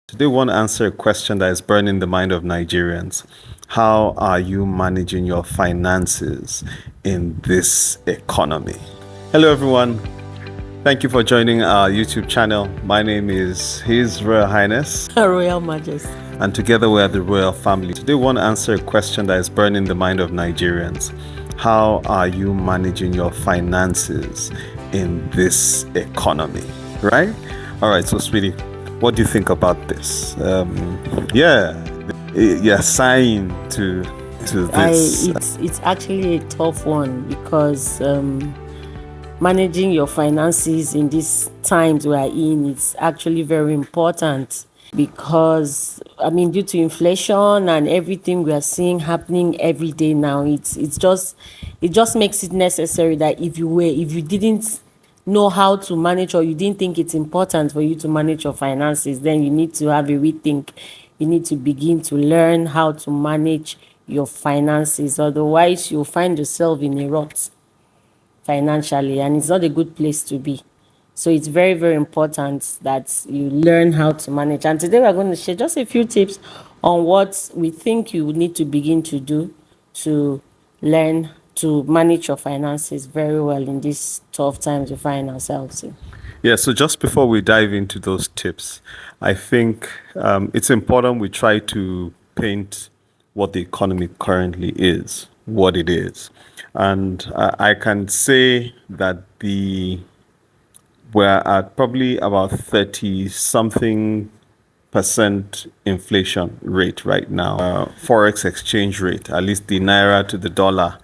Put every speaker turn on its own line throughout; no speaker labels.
Today, we want to answer a question that is burning the mind of Nigerians. How are you managing your finances in this economy? Hello, everyone. Thank you for joining our YouTube channel. My name is His Royal Highness,
Her Royal Majesty.
and together we are the Royal Family. Today, we want to answer a question that is burning the mind of Nigerians. How are you managing your finances in this economy? Right? All right, so sweetie, what do you think about this? You're signed to this.
It's actually a tough one because managing your finances in these times we are in, it's actually very important because due to inflation and everything we are seeing happening every day now, it just makes it necessary that if you didn't know how to manage, or you didn't think it's important for you to manage your finances, then you need to have a rethink. You need to begin to learn how to manage your finances. Otherwise, you'll find yourself in a rut financially, and it's not a good place to be. So it's very, very important that you learn how to manage. And today we're going to share just a few tips on what we think you need to begin to do to learn to manage your finances very well in these tough times we find ourselves in.
Yeah, so just before we dive into those tips, I think it's important we try to paint what the economy currently is, what it is. And I can say that we're at probably about 30 something percent inflation rate right now. Forex exchange rate, at least the naira to the dollar,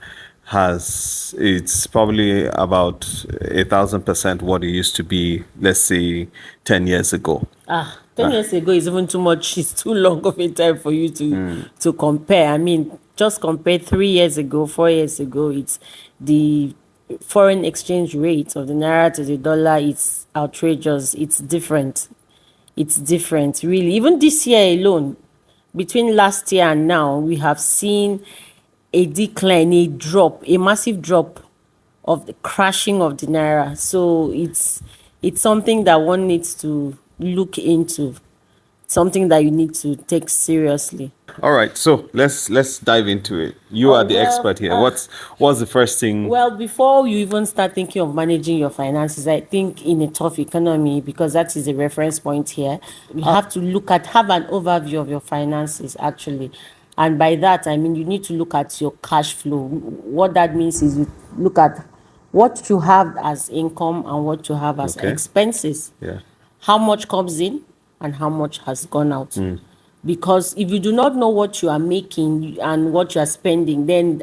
it's probably about 1,000% what it used to be, let's say 10 years ago.
10 years ago is even too much. It's too long of a time for you to compare. Just compare 3 years ago, 4 years ago. It's the foreign exchange rate of the naira to the dollar. It's outrageous. It's different. Really. Even this year alone, between last year and now, we have seen a decline, a massive drop of the crashing of the naira. So it's something that one needs to look into, something that you need to take seriously.
All right, so let's dive into it. You are the expert here. What's the first thing?
Well, before you even start thinking of managing your finances, I think in a tough economy, because that is a reference point here, you have to have an overview of your finances actually. And by that, you need to look at your cash flow. What that means is you look at what you have as income and what you have as expenses.
Yeah.
How much comes in and how much has gone out. Because if you do not know what you are making and what you are spending, then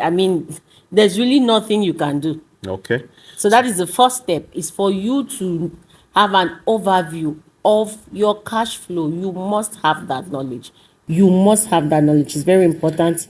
there's really nothing you can do.
Okay.
So that is the first step, is for you to have an overview of your cash flow. You must have that knowledge. It's very important.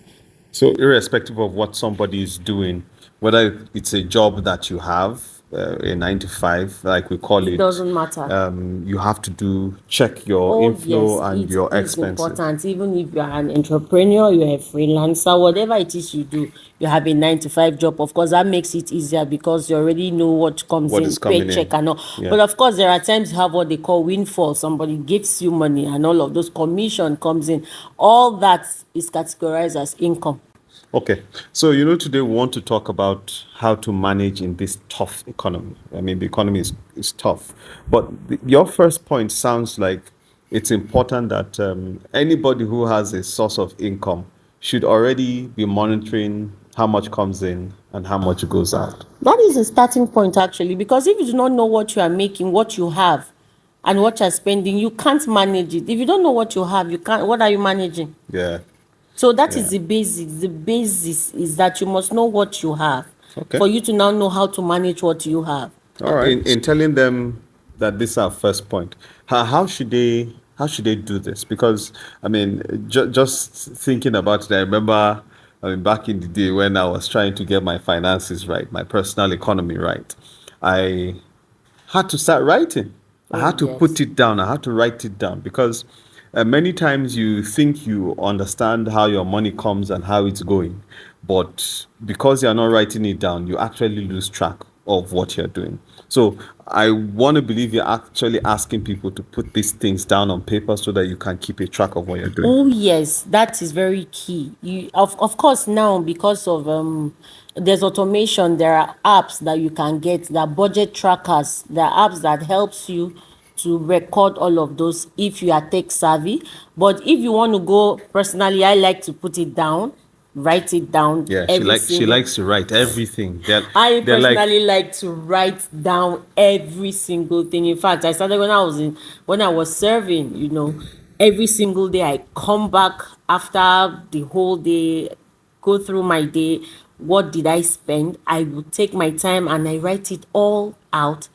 So irrespective of what somebody is doing, whether it's a job that you have, a 9 to 5, like we call it,
doesn't matter.
You have to check your inflow and your expenses.
It's important. Even if you are an entrepreneur, you're a freelancer, whatever it is you do, you have a 9 to 5 job. Of course, that makes it easier because you already know what comes in, paycheck and all. Yeah. But of course, there are times you have what they call windfall. Somebody gives you money and all of those commission comes in. All that is categorized as income.
Okay, so today we want to talk about how to manage in this tough economy. The economy is tough, but your first point sounds like it's important that anybody who has a source of income should already be monitoring how much comes in and how much goes out.
That is a starting point actually, because if you do not know what you are making, what you have, and what you are spending, you can't manage it. If you don't know what you have, you can't. What are you managing?
Yeah.
So that is the basics. The basis is that you must know what you have for you to now know how to manage what you have.
All right. In telling them that this is our first point, how should they do this? Because just thinking about it, I remember back in the day when I was trying to get my finances right, my personal economy right, I had to start writing. I had to put it down. I had to write it down because many times you think you understand how your money comes and how it's going, but because you're not writing it down, you actually lose track of what you're doing. So I want to believe you're actually asking people to put these things down on paper so that you can keep a track of what you're doing.
Oh yes, that is very key. You of course now, because of there's automation, there are apps that you can get, there are budget trackers, there are apps that helps you to record all of those if you are tech savvy. But if you want to go personally, I like to put it down, write it down.
Yeah,
every
she
single
likes to write everything.
I
They're like,
personally like to write down every single thing. In fact, I started when I was serving, every single day I come back after the whole day, go through my day, what did I spend? I would take my time and I write it all out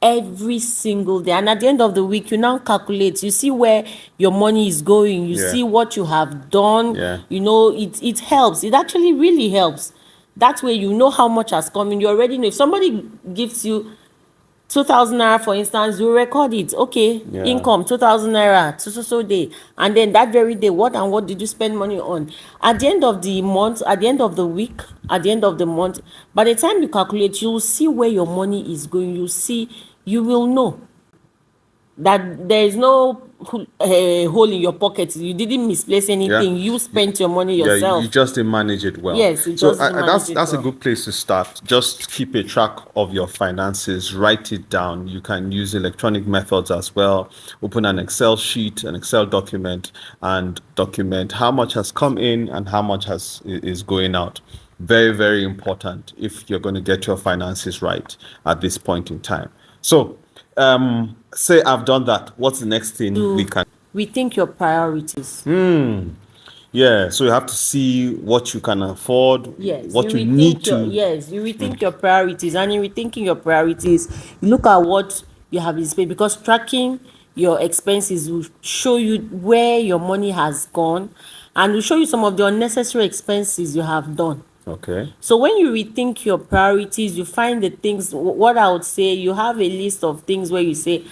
every single day. And at the end of the week, you now calculate, you see where your money is going, you
Yeah.
see what you have done.
Yeah.
It helps. It actually really helps. That way you know how much has come in. You already know. If somebody gives you 2,000 naira, for instance, you record it. Okay,
Yeah.
income 2,000 naira, so day, and then that very day, what did you spend money on? At the end of the month, at the end of the week, at the end of the month, by the time you calculate, you will see where your money is going. You will know that there is no hole in your pocket. You didn't misplace anything.
Yeah.
You spent your money
yeah,
yourself.
you just didn't manage it well.
Yes, you
so
just didn't manage it
that's a
well.
good place to start. Just keep a track of your finances, write it down. You can use electronic methods as well. Open an Excel sheet, an Excel document, and document how much has come in and how much is going out. Very, very important if you're going to get your finances right at this point in time. So say I've done that. What's the next thing we can?
Rethink your priorities.
Yeah, so you have to see what you can afford,
Yes,
what you
rethink
need to.
you rethink your priorities, and in rethinking your priorities, you look at what you have been spending, because tracking your expenses will show you where your money has gone, and will show you some of the unnecessary expenses you have done.
Okay.
So when you rethink your priorities, you find the things. What I would say, you have a list of things where you say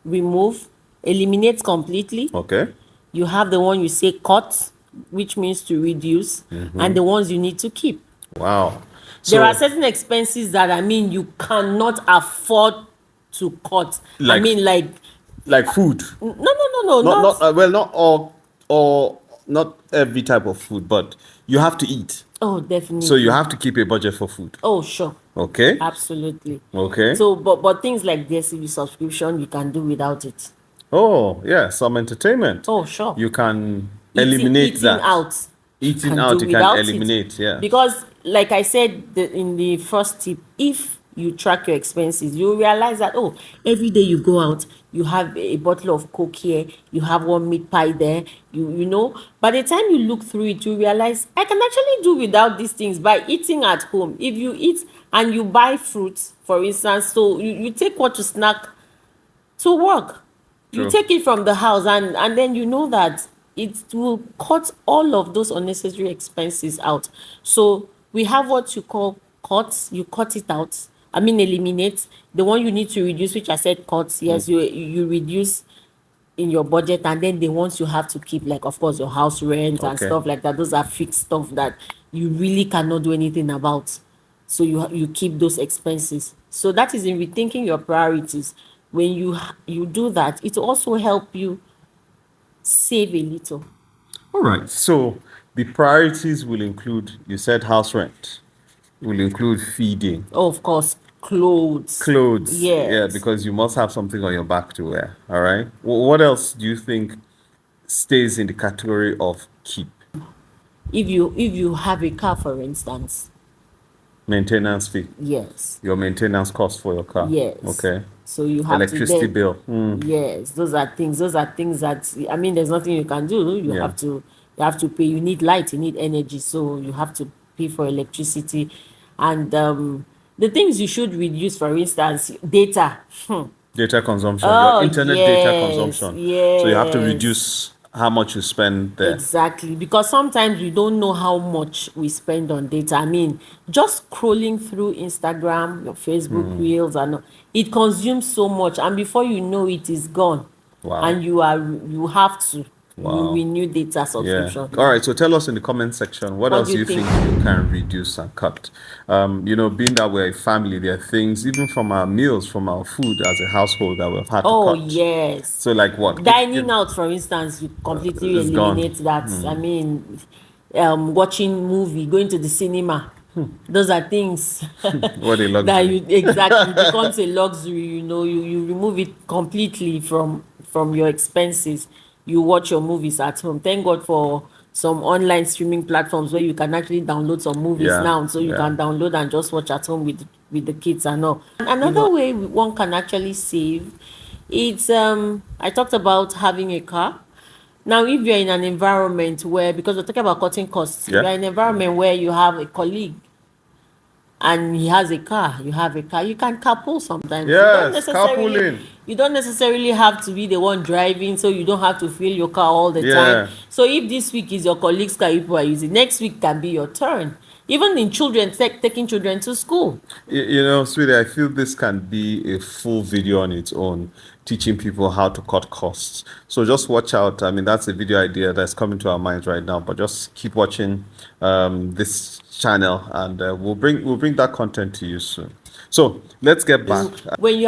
remove, eliminate completely.
Okay.
You have the one you say cut, which means to reduce, and the ones you need to keep.
Wow.
There are certain expenses that you cannot afford to cut.
Like food.
No,
Not all, not every type of food, but you have to eat.
Oh, definitely.
So you have to keep a budget for food.
Oh, sure.
Okay.
Absolutely.
Okay.
So, but things like DSTV subscription, you can do without it.
Oh, yeah, some entertainment.
Oh, sure.
You can eliminate
eating
that.
out.
Eating out, you can eliminate, yeah.
Because, like I said in the first tip, if you track your expenses, you realize that, every day you go out, you have a bottle of Coke here, you have one meat pie there, you know. By the time you look through it, you realize, I can actually do without these things by eating at home. If you eat and you buy fruits, for instance, so you take what to snack to work.
True.
You take it from the house, and then you know that it will cut all of those unnecessary expenses out. So we have what you call cuts. You cut it out. Eliminate. The one you need to reduce, which I said cuts. Yes, you reduce in your budget, and then the ones you have to keep, like of course your house rent and
Okay.
stuff like that. Those are fixed stuff that you really cannot do anything about. So you keep those expenses. So that is in rethinking your priorities. When you do that, it will also help you save a little.
All right. So the priorities will include, you said house rent, will include feeding,
Oh, of course, clothes.
clothes.
Yes.
Yeah, because you must have something on your back to wear. All right. What else do you think stays in the category of keep?
If you have a car, for instance,
Maintenance fee,
yes,
your maintenance cost for your car.
yes.
Okay.
So you have
Electricity
to then,
bill.
Yes, those are things that there's nothing you can do. You
Yeah.
have to pay. You need light, you need energy, so you have to pay for electricity. And the things you should reduce, for instance, data.
Data consumption,
Oh,
your internet
yes,
data consumption. So you have to
yes.
reduce how much you spend there.
Exactly, because sometimes we don't know how much we spend on data. Just scrolling through Instagram, your Facebook reels, and it consumes so much, and before you know it is gone.
Wow.
And you have to
Wow.
renew data
Yeah.
subscription.
All right. So tell us in the comment section, what
What
else
do
do
you
you think
think?
you can reduce and cut? Being that we're a family, there are things, even from our meals, from our food as a household, that we've had to
Oh,
cut.
yes.
So like what?
Dining out, for instance, you completely
It's gone.
eliminate that. I mean, watching movie, going to the cinema. Those are things
What a
that
luxury.
exactly becomes a luxury. You remove it completely from your expenses. You watch your movies at home. Thank God for some online streaming platforms where you can actually download some movies
Yeah.
now, so you
Yeah.
can download and just watch at home with the kids and all. And another way one can actually save, it's I talked about having a car. Now, if you're in an environment where, because we're talking about cutting costs, if
Yeah.
you're in an environment where you have a colleague and he has a car, you have a car, you can carpool sometimes.
Yes. Carpooling.
You don't necessarily have to be the one driving, so you don't have to fill your car all the time.
Yeah.
So if this week is your colleague's car, people are using, next week can be your turn. Even in children, taking children to school.
Sweetie, I feel this can be a full video on its own, teaching people how to cut costs. So just watch out. I mean, that's a video idea that's coming to our minds right now. But just keep watching this channel, and we'll bring that content to you soon. So let's get back.
When you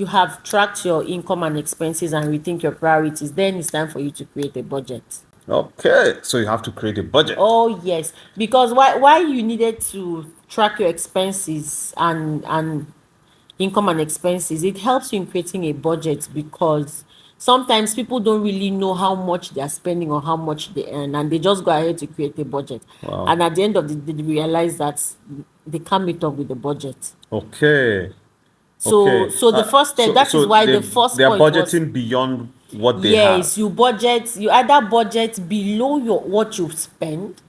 have tracked your income and expenses and rethink your priorities, then it's time for you to create a budget.
Okay, so you have to create a budget.
Oh yes, because why you needed to track your expenses and income and expenses, it helps you in creating a budget, because sometimes people don't really know how much they are spending or how much they earn, and they just go ahead to create a budget.
Wow.
And at the end of the day, they realize that they can't meet up with the budget.
Okay.
So the first step, that is why the first
they're
point was,
budgeting beyond what they
yes,
have.
you either budget below what you spend,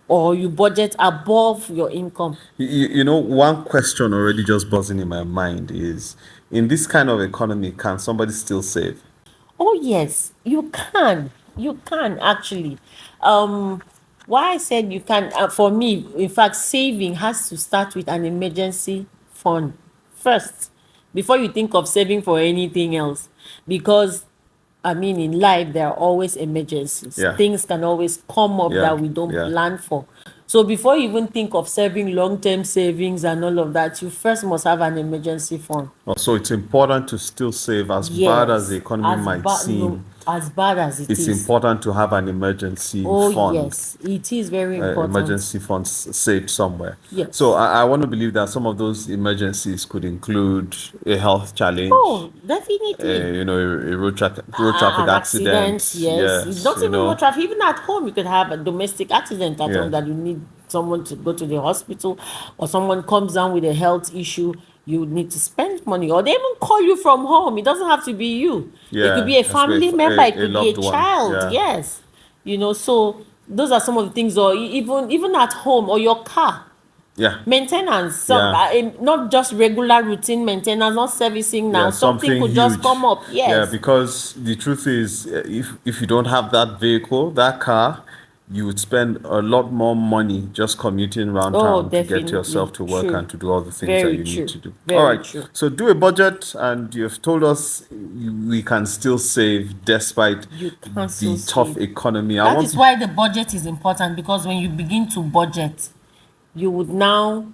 or you budget above your income.
One question already just buzzing in my mind is, in this kind of economy, can somebody still save?
Oh yes, you can. You can actually. Why I said you can, for me, in fact, saving has to start with an emergency fund first, before you think of saving for anything else. Because I mean, in life there are always emergencies.
Yeah.
Things can always come up
Yeah,
that we don't
yeah.
plan for. So before you even think of saving long-term savings and all of that, you first must have an emergency fund.
So it's important to still save, as bad as the economy might seem.
As bad as it
It's
is.
important to have an emergency
Oh
fund.
yes, it is very important.
Emergency funds saved somewhere.
Yes.
So I want to believe that some of those emergencies could include a health challenge.
Oh, definitely.
A road traffic accident.
Yes. Not even road traffic. Even at home, you could have a domestic accident at
Yeah.
home that you need someone to go to the hospital, or someone comes down with a health issue. You need to spend money, or they even call you from home. It doesn't have to be you. It could be a family member. It could be a
loved one.
child.
Yeah.
Yes. So those are some of the things, or even at home, or your car.
Yeah.
Maintenance,
Yeah.
not just regular routine maintenance, not servicing now.
Yeah,
something could
huge.
just come up. Yes.
Yeah, because the truth is, if you don't have that vehicle, that car, you would spend a lot more money just commuting around town to get
definitely.
yourself to work
True.
and to do all the things
Very
that you
true.
need to do.
Very
All right.
true.
So do a budget, and you've told us we can still save despite
You can
the
still
tough
save.
economy.
That is why the budget is important, because when you begin to budget, you would now,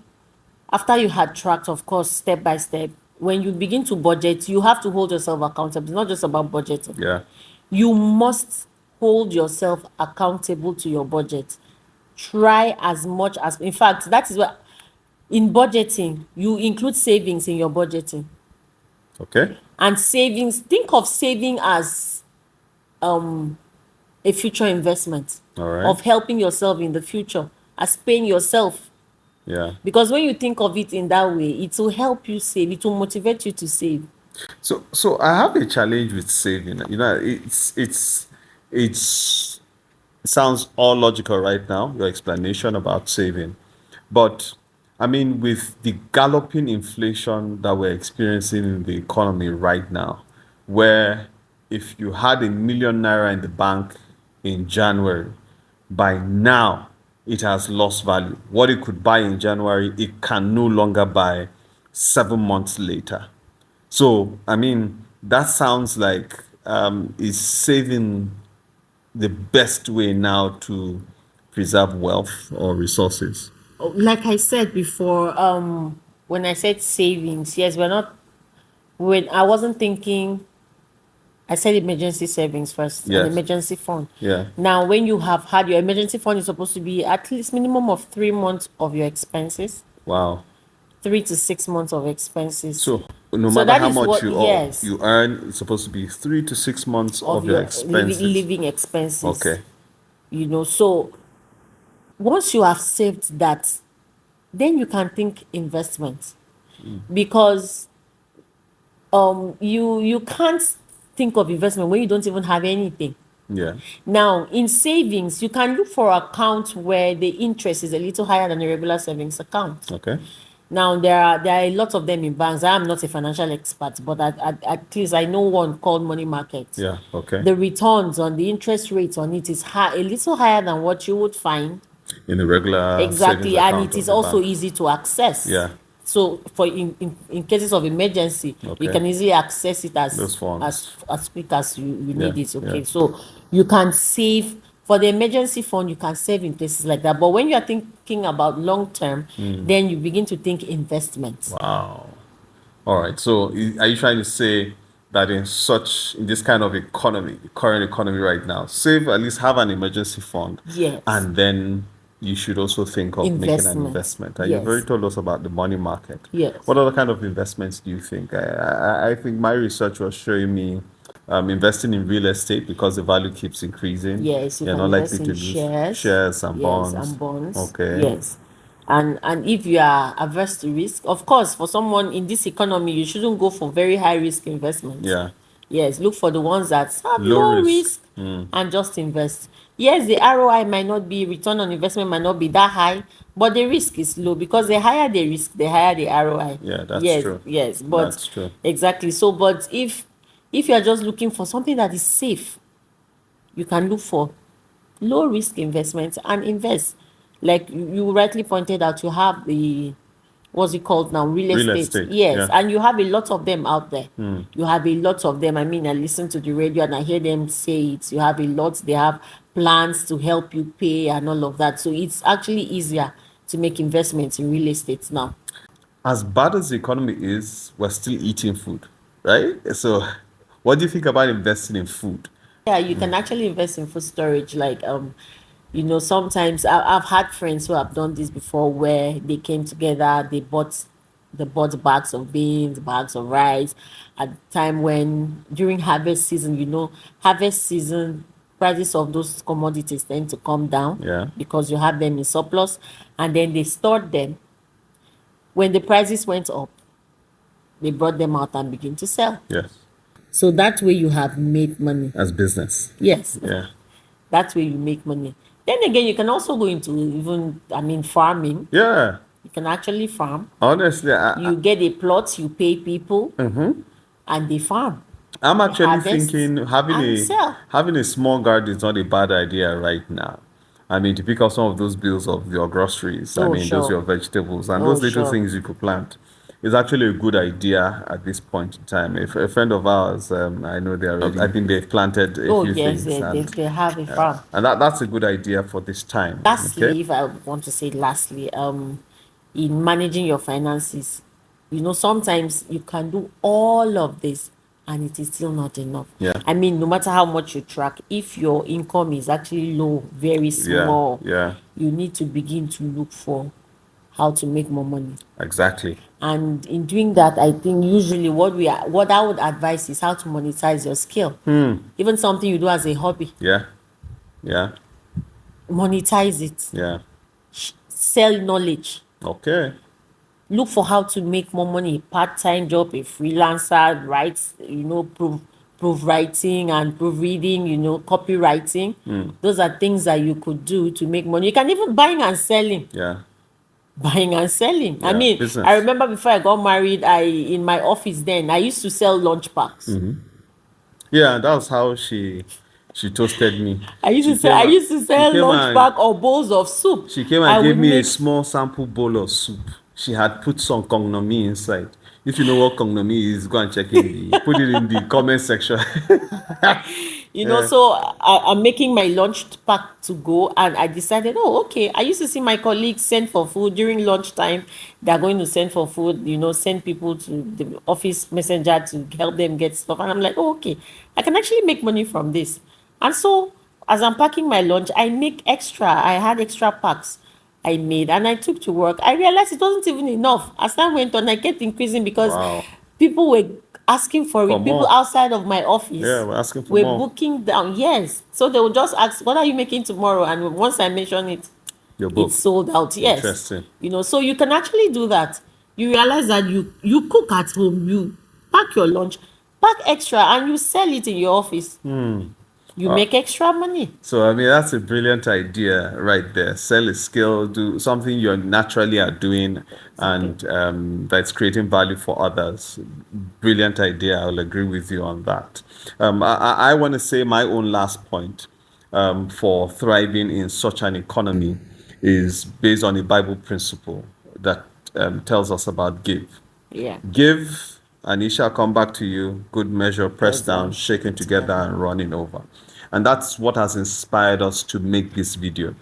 after you had tracked, of course, step by step, when you begin to budget, you have to hold yourself accountable. It's not just about budgeting.
Yeah.
You must hold yourself accountable to your budget. Try as much as, in fact, that is what, in budgeting, you include savings in your budgeting.
Okay.
And savings, think of saving as a future investment.
All right.
Of helping yourself in the future, as paying yourself.
Yeah.
Because when you think of it in that way, it will help you save. It will motivate you to save.
So I have a challenge with saving. It sounds all logical right now, your explanation about saving. But I mean, with the galloping inflation that we're experiencing in the economy right now, where if you had ₦1,000,000 in the bank in January, by now it has lost value. What it could buy in January, it can no longer buy 7 months later. So, I mean, that sounds like is saving the best way now to preserve wealth or resources?
Like I said before, when I said savings, yes, we're not. When I wasn't thinking, I said emergency savings first, an
Yes.
emergency fund.
Yeah.
Now, when you have had your emergency fund, is supposed to be at least minimum of 3 months of your expenses,
Wow.
3 to 6 months of expenses.
So no
So
matter
that
how
is
much
what,
you
yes,
you earn, it's supposed to be 3 to 6 months
of
of your
your
expenses.
living expenses.
Okay.
So once you have saved that, then you can think investment, because you can't think of investment when you don't even have anything.
Yeah.
Now, in savings, you can look for accounts where the interest is a little higher than a regular savings account.
Okay.
Now, there are a lot of them in banks. I am not a financial expert, but at least I know one called money market.
Yeah. Okay.
The returns on the interest rates on it is high, a little higher than what you would find.
In a regular savings
Exactly, and
account
it
of
is
the
also
bank.
easy to access.
Yeah.
So for in cases of emergency, you
Okay.
can easily access it
Those
as
funds.
quick as you need
Yeah,
it. Okay,
yeah.
so you can save for the emergency fund. You can save in places like that. But when you are thinking about long term, then you begin to think investments.
Wow. All right. So are you trying to say that in this kind of economy, the current economy right now, save, at least have an emergency fund,
Yes.
and then you should also think of making an investment? And you've already
Yes.
told us about the money market.
Yes.
What other kind of investments do you think? I think my research was showing me investing in real estate, because the value keeps increasing.
Yes, you
You're
can
not
invest
likely
in
to lose
shares.
and
Yes,
bonds.
and bonds.
Okay.
Yes. And if you are averse to risk, of course, for someone in this economy, you shouldn't go for very high risk investments.
Yeah.
Yes, look for the ones that have
Low
low
risk.
risk and just invest. Yes, the ROI might not be, return on investment might not be that high, but the risk is low, because the higher the risk, the higher the ROI.
Yeah, that's
Yes,
true.
yes, but
That's true.
exactly. So, but if you are just looking for something that is safe, you can look for low risk investments and invest. Like you rightly pointed out, you have the, what's it called now, real
Real
estate.
estate,
Yes,
yeah.
and you have a lot of them out there. You have a lot of them. I mean, I listen to the radio and I hear them say it. You have a lot. They have plans to help you pay and all of that. So it's actually easier to make investments in real estate now.
As bad as the economy is, we're still eating food, right? So, what do you think about investing in food?
Yeah, you can actually invest in food storage. Like, sometimes I've had friends who have done this before, where they came together, they bought bags of beans, bags of rice at the time when, during harvest season, harvest season, prices of those commodities tend to come down.
Yeah.
Because you have them in surplus, and then they stored them. When the prices went up, they brought them out and begin to sell.
Yes.
So that way you have made money.
As business.
Yes.
Yeah.
That's where you make money. Then again, you can also go into even, farming.
Yeah.
You can actually farm.
Honestly,
You get a plot, you pay people, and they farm.
I'm actually
harvest
thinking
and sell.
having a small garden is not a bad idea right now. I mean, to pick up some of those bills of your groceries,
Oh,
those
sure.
your vegetables, and
Oh,
those little
sure.
things you could plant is actually a good idea at this point in time. If a friend of ours, I know I think they've planted a
Oh,
few
yes,
things,
they have a farm.
and that's a good idea for this time.
Lastly,
Okay.
if I want to say lastly, in managing your finances, sometimes you can do all of this and it is still not enough.
Yeah.
I mean, no matter how much you track, if your income is actually low, very small,
Yeah.
you need to begin to look for how to make more money.
Exactly.
And in doing that, I think usually what I would advise is how to monetize your skill. Even something you do as a hobby,
Yeah. Yeah.
monetize it.
Yeah.
Sell knowledge.
Okay.
Look for how to make more money. A part-time job, a freelancer, writes, proof writing and proofreading, copywriting. Those are things that you could do to make money. You can even buying and selling.
Yeah.
Buying and selling. I
Yeah,
mean,
business.
I remember before I got married, in my office then, I used to sell lunch packs.
Yeah, that was how she toasted me.
I used
She
to sell
came
lunch
and-
pack or bowls of soup.
She came
I
and gave
would
me a
make-
small sample bowl of soup. She had put some cognomy inside. If you know what cognomy is, go and check put it in the comment section.
So I'm making my lunch pack to go, and I decided, oh, okay. I used to see my colleagues send for food during lunchtime. They're going to send for food, send people to the office messenger to help them get stuff. And I'm like, oh, okay, I can actually make money from this. And so as I'm packing my lunch, I make extra. I had extra packs I made, and I took to work. I realized it wasn't even enough. As time went on, I kept increasing because people were asking for it. People outside of my office
we're asking for
were
more.
booking down. Yes. So they would just ask, what are you making tomorrow? And once I mention it, it's sold out. Yes.
Interesting.
So you can actually do that. You realize that you cook at home, you pack your lunch, pack extra, and you sell it in your office. You make extra money.
So, that's a brilliant idea right there. Sell a skill, do something you naturally are doing, and that's creating value for others. Brilliant idea. I'll agree with you on that. I want to say my own last point for thriving in such an economy is based on a Bible principle that tells us about give.
Yeah.
Give, and it shall come back to you, good measure, pressed down, shaken together, and running over. And that's what has inspired us to make this video.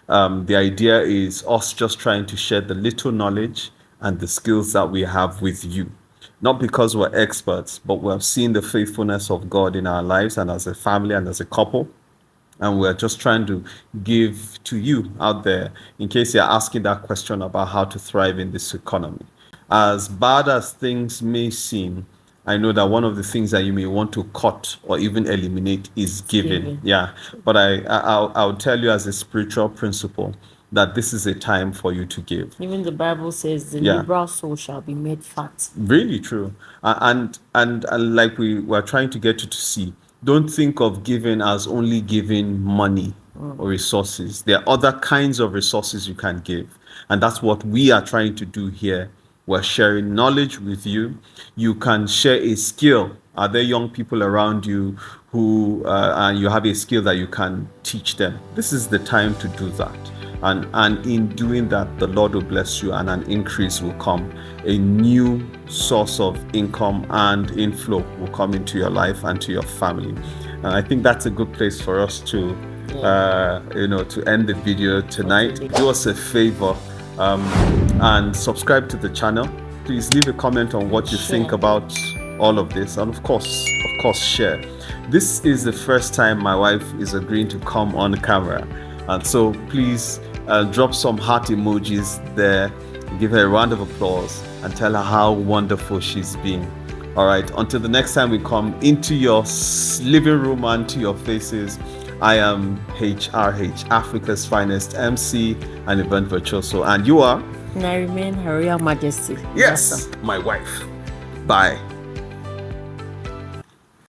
The idea is us just trying to share the little knowledge and the skills that we have with you. Not because we're experts, but we have seen the faithfulness of God in our lives and as a family and as a couple. And we're just trying to give to you out there in case you're asking that question about how to thrive in this economy. As bad as things may seem, I know that one of the things that you may want to cut or even eliminate is giving. Yeah, but I'll tell you as a spiritual principle that this is a time for you to give.
Even the Bible says the liberal soul shall be made fat.
Really true. And like we were trying to get you to see, don't think of giving as only giving money or resources. There are other kinds of resources you can give. And that's what we are trying to do here. We're sharing knowledge with you. You can share a skill. Are there young people around you who and you have a skill that you can teach them? This is the time to do that. And in doing that, the Lord will bless you and an increase will come. A new source of income and inflow will come into your life and to your family. And I think that's a good place for us to, to end the video tonight. Do us a favor and subscribe to the channel. Please leave a comment on what you think about all of this, and of course share. This is the first time my wife is agreeing to come on camera, and so please drop some heart emojis there, give her a round of applause and tell her how wonderful she's been. All right, until the next time we come into your living room and to your faces, I am HRH, Africa's finest MC and event virtuoso. And you are?
And I remain Her Royal Majesty.
Yes, my wife. Bye.